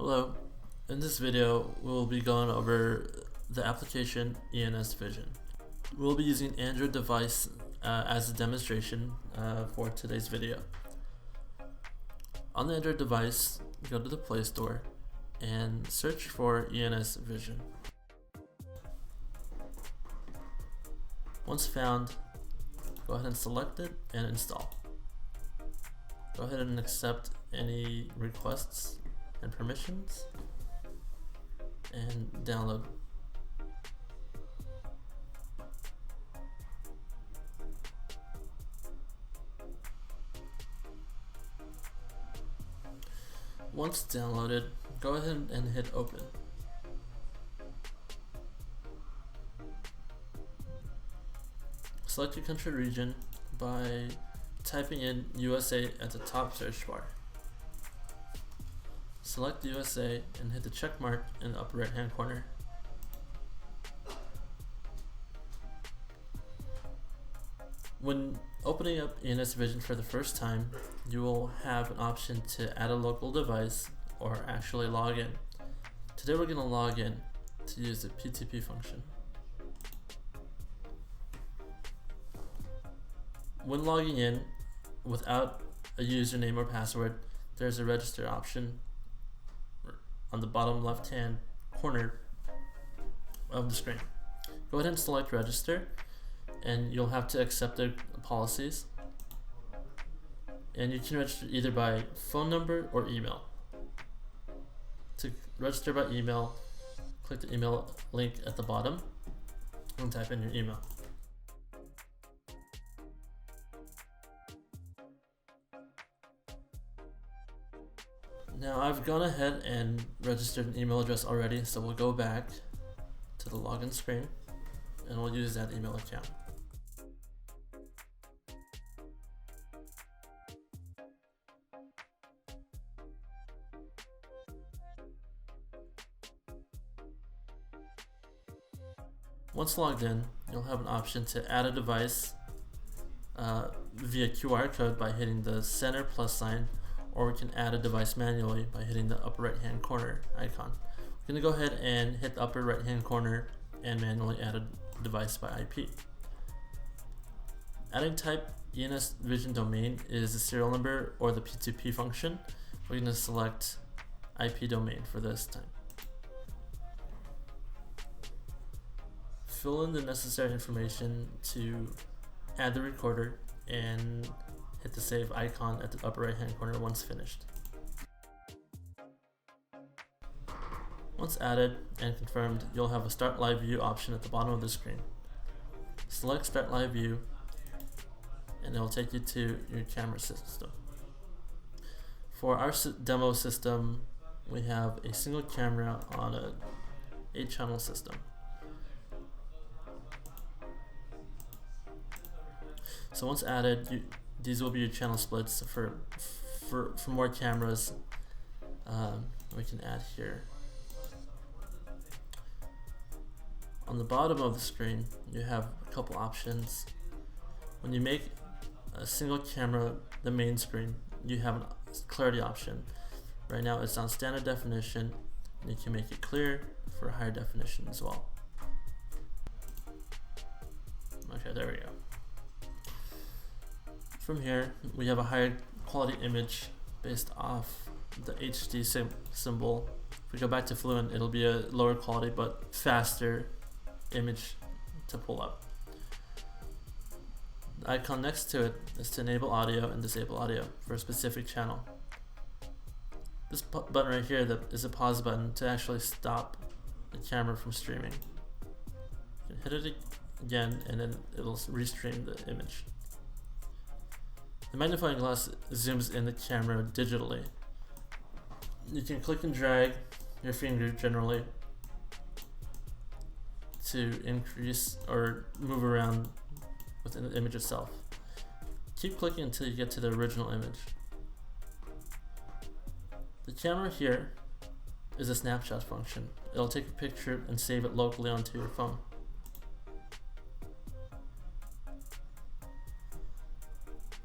Hello, in this video we'll be going over the application ENS Vision. We'll be using an Android device as a demonstration for today's video. On the Android device, go to the Play Store and search for ENS Vision. Once found, go ahead and select it and install. Go ahead and accept any requests and permissions and download. Once downloaded, go ahead and hit open. Select your country region by typing in USA at the top search bar. Select USA and hit the check mark in the upper right hand corner. When opening up ENS Vision for the first time, you will have an option to add a local device or actually log in. Today we're going to log in to use the P2P function. When logging in without a username or password, there's a register option on the bottom left hand corner of the screen. Go ahead and select register, and you'll have to accept the policies, and you can register either by phone number or email. To register by email, click the email link at the bottom and type in your email. Now I've gone ahead and registered an email address already, so we'll go back to the login screen and we'll use that email account. Once logged in, you'll have an option to add a device via QR code by hitting the center plus sign, or we can add a device manually by hitting the upper right hand corner icon. We're going to go ahead and hit the upper right hand corner and manually add a device by IP. Adding type ENS Vision domain is the serial number or the P2P function. We're going to select IP domain for this time. Fill in the necessary information to add the recorder and hit the save icon at the upper right hand corner once finished. Once added and confirmed, you'll have a Start Live View option at the bottom of the screen. Select Start Live View and it will take you to your camera system. For our demo system, we have a single camera on a 8-channel system. So once added, these will be your channel splits for more cameras. We can add here. On the bottom of the screen, you have a couple options. When you make a single camera the main screen, you have a clarity option. Right now it's on standard definition, and you can make it clear for higher definition as well. Okay, there we go. From here, we have a higher quality image based off the HD symbol. If we go back to Fluent, it'll be a lower quality but faster image to pull up. The icon next to it is to enable audio and disable audio for a specific channel. This button right here is a pause button to actually stop the camera from streaming. You can hit it again and then it'll restream the image. The magnifying glass zooms in the camera digitally. You can click and drag your finger generally to increase or move around within the image itself. Keep clicking until you get to the original image. The camera here is a snapshot function. It'll take a picture and save it locally onto your phone.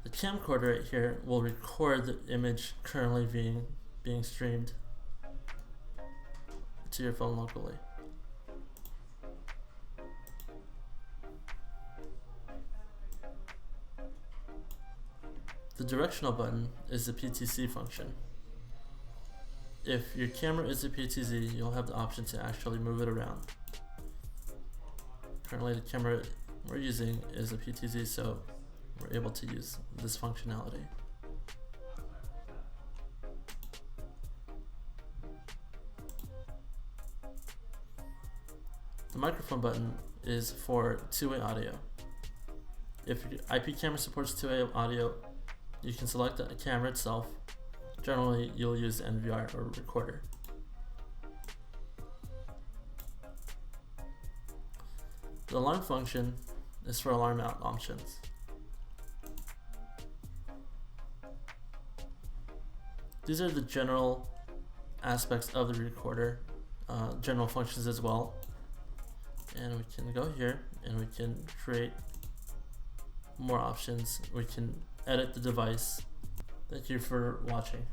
The camcorder right here will record the image currently being streamed. to your phone locally. The directional button is the PTZ function. If your camera is a PTZ, you'll have the option to actually move it around. Currently the camera we're using is a PTZ, so we're able to use this functionality. The microphone button is for two-way audio. If your IP camera supports two-way audio, you can select the camera itself. Generally, you'll use NVR or recorder. The alarm function is for alarm out options. These are the general aspects of the recorder, general functions as well. And we can go here and we can create more options. We can edit the device. Thank you for watching.